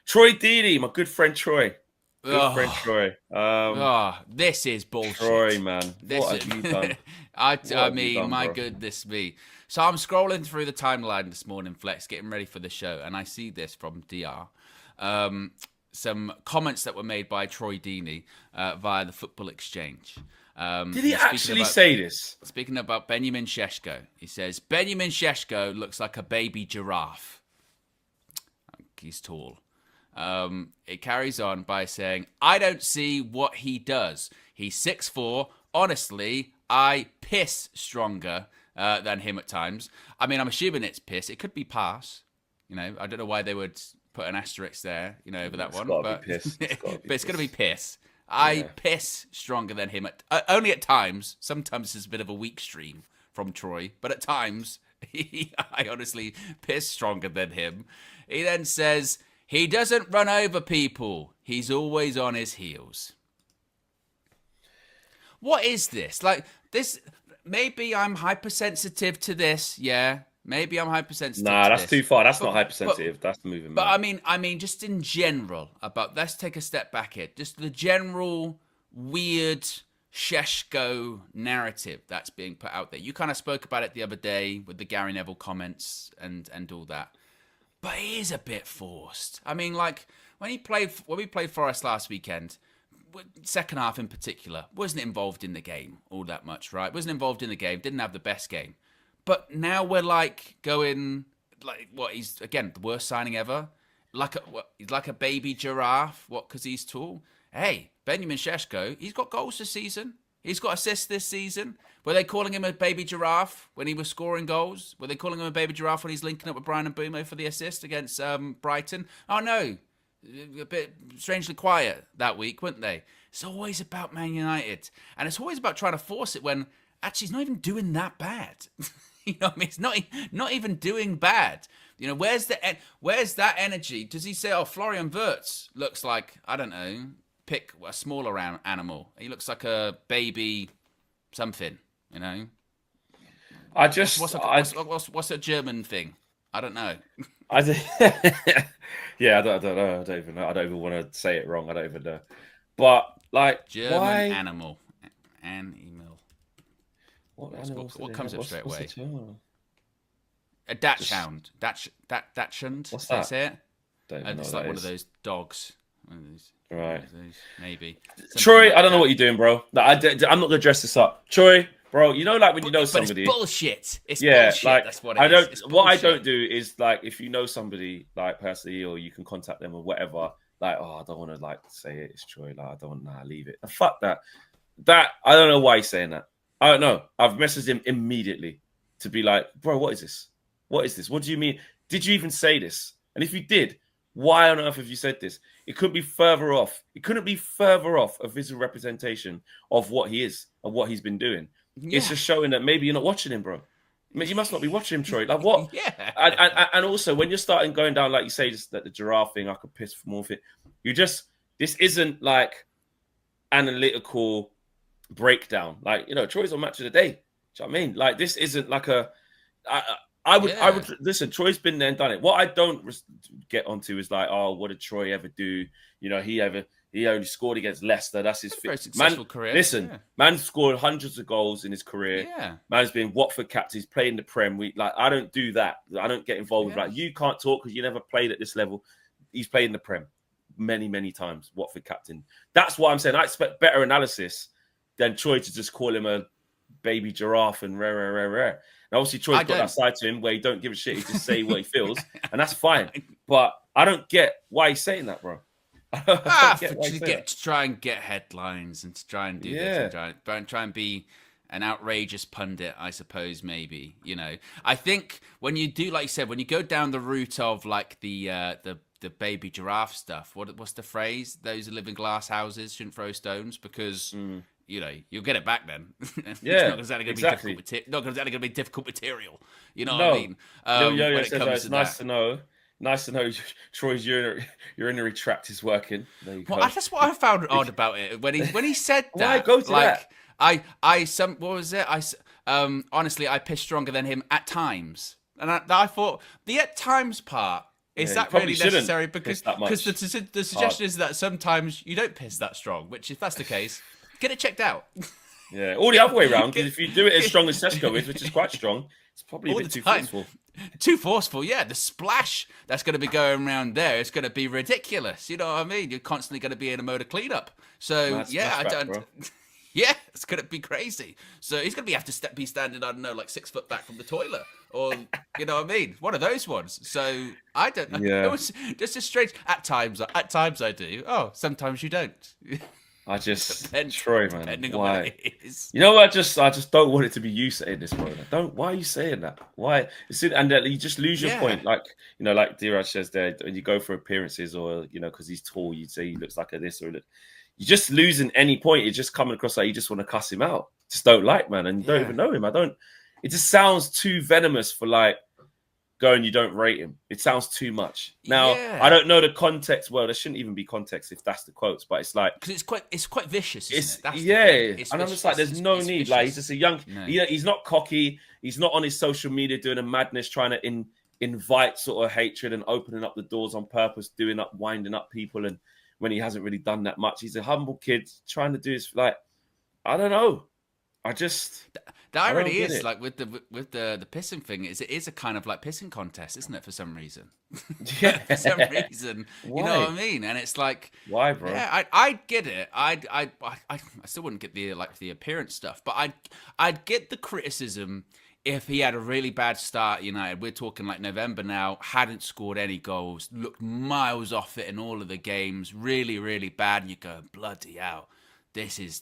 Troy Deeney, my good friend Troy. Good friend Troy. This is bullshit. Troy, man. What have you done? I mean, my goodness me. So I'm scrolling through the timeline this morning, Flex, getting ready for the show, and I see this from DR. Some comments that were made by Troy Deeney via the Football Exchange. Did he actually say this? Speaking about Benjamin Sesko, he says, Benjamin Sesko looks like a baby giraffe. He's tall. It carries on by saying, I don't see what he does. He's 6'4". Honestly, I piss stronger than him at times. I mean, I'm assuming it's piss. It could be pass. You know, I don't know why they would put an asterisk there, you know, over that one. But it's going to be piss. I piss stronger than him. Only at times. Sometimes it's a bit of a weak stream from Troy. But at times, I honestly piss stronger than him. He then says, he doesn't run over people. He's always on his heels. What is this? Like, this... Maybe I'm hypersensitive to this, yeah. Maybe I'm hypersensitive to that's too far. That's not hypersensitive. That's moving. But I mean, just in general, let's take a step back here. Just the general weird Sesko narrative that's being put out there. You kind of spoke about it the other day with the Gary Neville comments and all that. But it is a bit forced. I mean, like when we played Forest last weekend, second half in particular, wasn't involved in the game all that much, right? Wasn't involved in the game, didn't have the best game. But now we're like going, like, what, he's, again, the worst signing ever? He's like a baby giraffe, because he's tall? Hey, Benjamin Sesko, he's got goals this season. He's got assists this season. Were they calling him a baby giraffe when he was scoring goals? Were they calling him a baby giraffe when he's linking up with Brian Mbeumo for the assist against Brighton? Oh, no. A bit strangely quiet that week, weren't they? It's always about Man United. And it's always about trying to force it when actually he's not even doing that bad. You know what I mean? It's not even doing bad. You know, where's that energy? Does he say, Florian Wirtz looks like, I don't know, pick a smaller animal. He looks like a baby something, you know? What's a German thing? I don't know. Yeah, I don't know. I don't even know. I don't even want to say it wrong. I don't even know. But like, German why? Animal. What comes up straight away? A Dachshund. Dachshund. What's that? Say it. It's like one of those dogs. Right. Maybe. Troy, I don't know what you're doing, bro. I'm not gonna dress this up. Troy, bro, you know, like when you know somebody. But it's bullshit. It's bullshit. Like, that's what it is. What I don't do is like if you know somebody like personally, or you can contact them or whatever. Like, I don't want to like say it. It's Troy. Like, I don't want to leave it. Fuck that. That I don't know why he's saying that. I don't know. I've messaged him immediately to be like, bro, what is this? What is this? What do you mean? Did you even say this? And if you did, why on earth have you said this? It couldn't be further off. It couldn't be further off a visual representation of what he is and what he's been doing. Yeah. It's just showing that maybe you're not watching him, bro. I mean, you must not be watching him, Troy. Like, what? Yeah. And also, when you're starting going down, like you say, just that the giraffe thing, I could piss for more of it. This isn't like analytical breakdown. Like, you know, Troy's on Match of the Day. Do you know what I mean? Like, this isn't like I would listen. Troy's been there and done it. What I don't get onto is like, what did Troy ever do? You know, he only scored against Leicester. That's his very successful career. Listen, man scored hundreds of goals in his career. Yeah, man's been Watford captain. He's played in the Prem. I don't do that. I don't get involved with like you can't talk because you never played at this level. He's played in the Prem many times. Watford captain. That's what I'm saying. I expect better analysis than Troy to just call him a baby giraffe and rare. Now, obviously, Troy's got that side to him where he don't give a shit. He just say what he feels, and that's fine. But I don't get why he's saying that, bro. To try and get headlines and to try and do this and try and be an outrageous pundit, I suppose, maybe. You know, I think when you do, like you said, when you go down the route of like the baby giraffe stuff, what's the phrase? Those who live in glass houses shouldn't throw stones because... You know, you'll get it back then. Yeah, it's not exactly going to be difficult material. You know what I mean? It's nice to know. Nice to know Troy's urinary tract is working. Well, that's what I found odd about it when he said that. Why go to that? What was it? Honestly, I piss stronger than him at times, and I thought the at times part Is you that probably really shouldn't necessary? piss Because that much the suggestion is that sometimes you don't piss that strong. Which, if that's the case, get it checked out. Yeah, or the other way around. Because Get- if you do it as get- strong as Sesko is, which is quite strong, it's probably a all bit the too time. forceful. Too forceful, yeah. The splash that's going to be going around there is going to be ridiculous. You know what I mean? You're constantly going to be in a mode of cleanup. So Mad yeah, I splashback, don't. bro. Yeah, it's going to be crazy. So he's going to have to be standing, I don't know, like 6 foot back from the toilet, or you know what I mean, one of those ones. So I don't know. Yeah. It was just a strange. At times I do. Oh, sometimes you don't. I just Troy, man. Depending on Why? what it is. You know, I just don't want it to be you saying this, bro. Don't. Why are you saying that? Why? And you just lose your point. Like, you know, like Diraj says there, when you go for appearances, or you know, because he's tall, you'd say he looks like a this or that. You just losing any point. You're just coming across like you just want to cuss him out. Just don't like, man, and you don't even know him. It just sounds too venomous for like going. You don't rate him. It sounds too much. Now I don't know the context. Well, there shouldn't even be context if that's the quotes, but it's like because it's quite vicious. Isn't it? That's and I'm just like, there's no need. Vicious. Like he's just a young. No. He's not cocky. He's not on his social media doing a madness, trying to invite sort of hatred and opening up the doors on purpose, winding up people, and when he hasn't really done that much, he's a humble kid trying to do his like. I don't know. The irony is like with the pissing thing is it is a kind of like pissing contest, isn't it? For some reason, yeah. For some reason, you know what I mean? And it's like, why, bro? Yeah, I get it. I still wouldn't get the appearance stuff, but I'd get the criticism if he had a really bad start at United. We're talking like November now, hadn't scored any goals, looked miles off it in all of the games, really, really bad, and you go, bloody hell. This is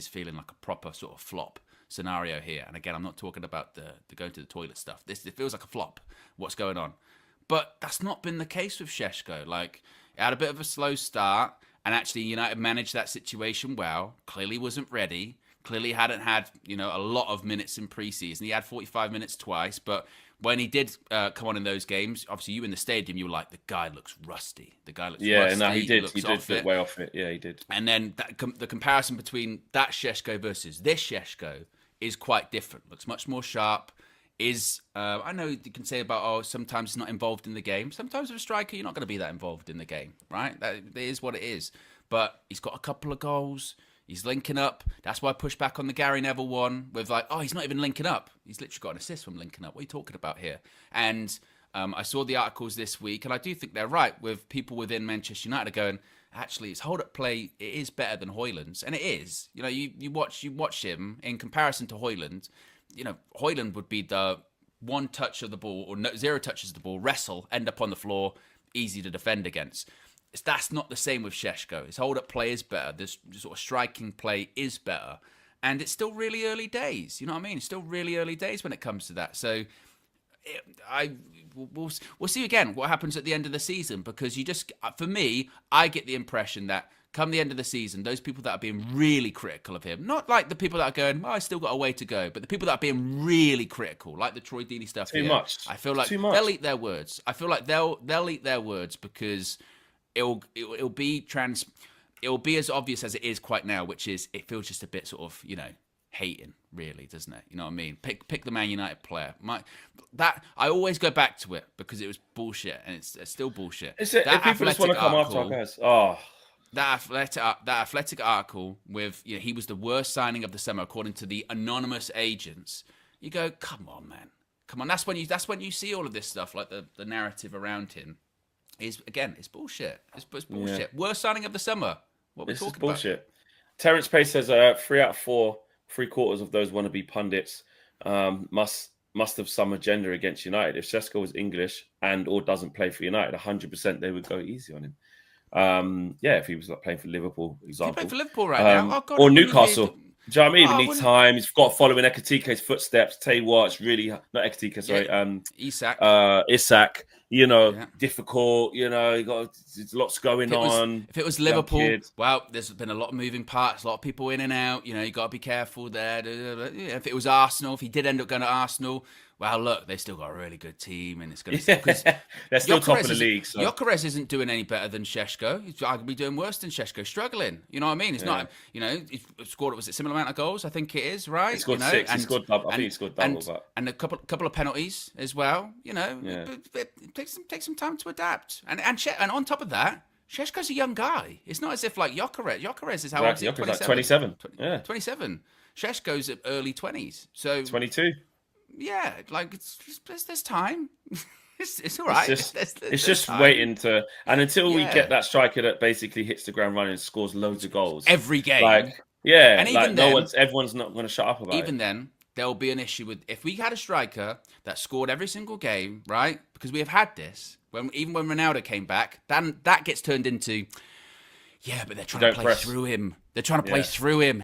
feeling like a proper sort of flop scenario here. And again, I'm not talking about the going to the toilet stuff. It feels like a flop. What's going on? But that's not been the case with Sesko. Like, it had a bit of a slow start, and actually United managed that situation well. Clearly wasn't ready. Clearly hadn't had, you know, a lot of minutes in pre-season. He had 45 minutes twice, but when he did come on in those games, obviously you in the stadium, you were like, the guy looks rusty. The guy looks rusty. Yeah, no, he did. He did look way off it. Yeah, he did. And then the comparison between that Sesko versus this Sesko is quite different. Looks much more sharp. I know you can say about, sometimes he's not involved in the game. Sometimes with a striker, you're not going to be that involved in the game, right? That is what it is. But he's got a couple of goals. He's linking up. That's why I push back on the Gary Neville one with like, he's not even linking up. He's literally got an assist from linking up. What are you talking about here? And I saw the articles this week, and I do think they're right with people within Manchester United going, actually, his hold-up play, it is better than Højlund's. And it is. You know, you watch him in comparison to Højlund. You know, Højlund would be the one touch of the ball or zero touches of the ball, wrestle, end up on the floor, easy to defend against. That's not the same with Sesko. His hold-up play is better. This sort of striking play is better. And it's still really early days. You know what I mean? It's still really early days when it comes to that. So we'll see again what happens at the end of the season, because for me, I get the impression that come the end of the season, those people that are being really critical of him, not like the people that are going, I still got a way to go, but the people that are being really critical, like the Troy Deeney stuff. Too much. I feel like they'll eat their words. I feel like they'll eat their words because it'll be as obvious as it is quite now, which is it feels just a bit sort of, you know, hating, really, doesn't it? You know what I mean? Pick the Man United player. That I always go back to it because it was bullshit, and it's still bullshit. If people just want to come after our guys, that Athletic article with, you know, he was the worst signing of the summer according to the anonymous agents. You go, come on, man, come on. That's when you see all of this stuff, like the narrative around him. It's bullshit. It's bullshit. Yeah. Worst signing of the summer. What we're talking bullshit. About? Terence Pace says 3 out of 4, 3/4 of those wannabe pundits must have some agenda against United. If Sesko was English or doesn't play for United, 100% they would go easy on him. If he was like playing for Liverpool, example. He played for Liverpool right now. Oh, God, or Newcastle. Do you know what I mean? He needs time. He's got to follow in Ekatike's footsteps. Tell you what, it's really not Ekatike, sorry. Isak. You know, difficult. You know, there's lots going on. If it was Liverpool, well, there's been a lot of moving parts, a lot of people in and out. You know, you got to be careful there. If it was Arsenal, if he did end up going to Arsenal, Yeah. look, they still got a really good team, and it's going to because They're still top of the league. So. Gyökeres isn't doing any better than Sesko. He's arguably doing worse than Sesko, struggling. You know what I mean? It's not, he scored, was it similar amount of goals? I think it is, right? He scored 6. I think he scored double. And a couple of penalties as well. Take some time to adapt. And on top of that, Sesko's a young guy. It's not as if like Gyökeres is how old is he? Gyökeres like 27. 27. Sesko's at early 20s. So 22. Yeah, like there's time. It's all right. It's just waiting to, and until we get that striker that basically hits the ground running and scores loads of goals every game. And even then, everyone's not going to shut up about it. Even then, there'll be an issue with if we had a striker that scored every single game, right? Because we have had this even when Ronaldo came back, then that gets turned into. Yeah, but they're trying to play through him. They're trying to play through him.